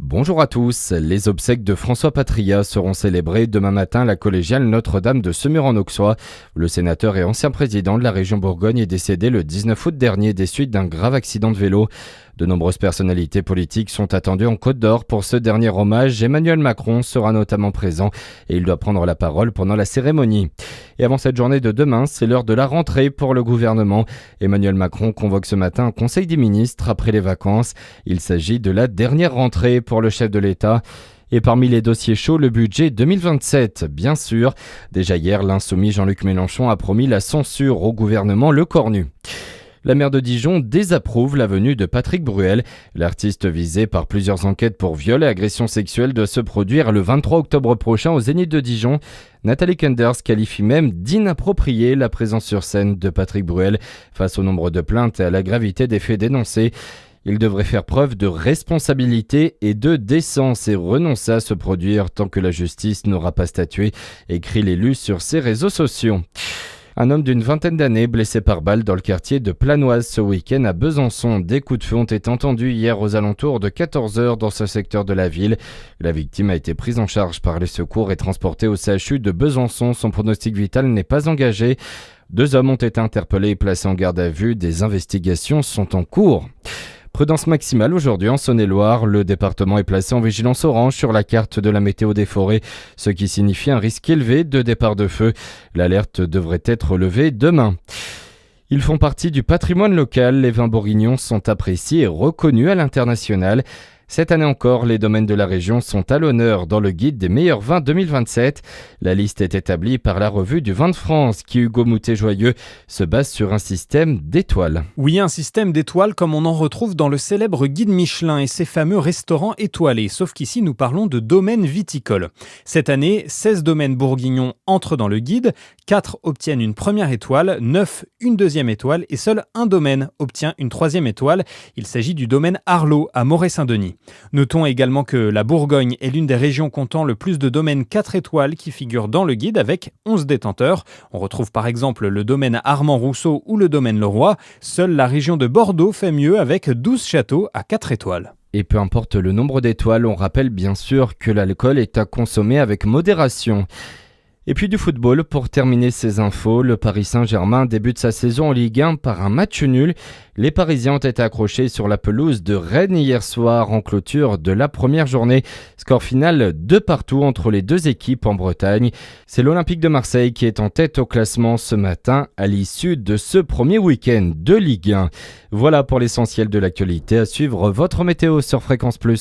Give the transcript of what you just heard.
Bonjour à tous. Les obsèques de François Patria seront célébrées demain matin à la collégiale Notre-Dame de Semur-en-Auxois. Le sénateur et ancien président de la région Bourgogne est décédé le 19 août dernier des suites d'un grave accident de vélo. De nombreuses personnalités politiques sont attendues en Côte d'Or pour ce dernier hommage. Emmanuel Macron sera notamment présent et il doit prendre la parole pendant la cérémonie. Et avant cette journée de demain, c'est l'heure de la rentrée pour le gouvernement. Emmanuel Macron convoque ce matin un conseil des ministres après les vacances. Il s'agit de la dernière rentrée pour le chef de l'État. Et parmi les dossiers chauds, le budget 2027, bien sûr. Déjà hier, l'insoumis Jean-Luc Mélenchon a promis la censure au gouvernement Le Cornu. La maire de Dijon désapprouve la venue de Patrick Bruel. L'artiste visé par plusieurs enquêtes pour viol et agression sexuelle doit se produire le 23 octobre prochain au Zénith de Dijon. Nathalie Kenders qualifie même d'inappropriée la présence sur scène de Patrick Bruel face au nombre de plaintes et à la gravité des faits dénoncés. Il devrait faire preuve de responsabilité et de décence et renoncer à se produire tant que la justice n'aura pas statué, écrit l'élu sur ses réseaux sociaux. Un homme d'une vingtaine d'années blessé par balle dans le quartier de Planoise ce week-end à Besançon. Des coups de feu ont été entendus hier aux alentours de 14h dans ce secteur de la ville. La victime a été prise en charge par les secours et transportée au CHU de Besançon. Son pronostic vital n'est pas engagé. 2 hommes ont été interpellés et placés en garde à vue. Des investigations sont en cours. Prudence maximale aujourd'hui en Saône-et-Loire. Le département est placé en vigilance orange sur la carte de la météo des forêts, ce qui signifie un risque élevé de départ de feu. L'alerte devrait être levée demain. Ils font partie du patrimoine local. Les vins bourguignons sont appréciés et reconnus à l'international. Cette année encore, les domaines de la région sont à l'honneur dans le guide des meilleurs vins 2027. La liste est établie par la revue du vin de France qui, Hugo Moutet-Joyeux, se base sur un système d'étoiles. Oui, un système d'étoiles comme on en retrouve dans le célèbre guide Michelin et ses fameux restaurants étoilés, sauf qu'ici nous parlons de domaines viticoles. Cette année, 16 domaines bourguignons entrent dans le guide, 4 obtiennent une première étoile, 9 une deuxième étoile et seul un domaine obtient une troisième étoile. Il s'agit du domaine Arlot à Moret-Saint-Denis. Notons également que la Bourgogne est l'une des régions comptant le plus de domaines 4 étoiles qui figurent dans le guide avec 11 détenteurs. On retrouve par exemple le domaine Armand-Rousseau ou le domaine Leroy. Seule la région de Bordeaux fait mieux avec 12 châteaux à 4 étoiles. Et peu importe le nombre d'étoiles, on rappelle bien sûr que l'alcool est à consommer avec modération. Et puis du football, pour terminer ces infos, le Paris Saint-Germain débute sa saison en Ligue 1 par un match nul. Les Parisiens ont été accrochés sur la pelouse de Rennes hier soir en clôture de la première journée. Score final 2-2 entre les deux équipes en Bretagne. C'est l'Olympique de Marseille qui est en tête au classement ce matin à l'issue de ce premier week-end de Ligue 1. Voilà pour l'essentiel de l'actualité. À suivre votre météo sur Fréquence Plus.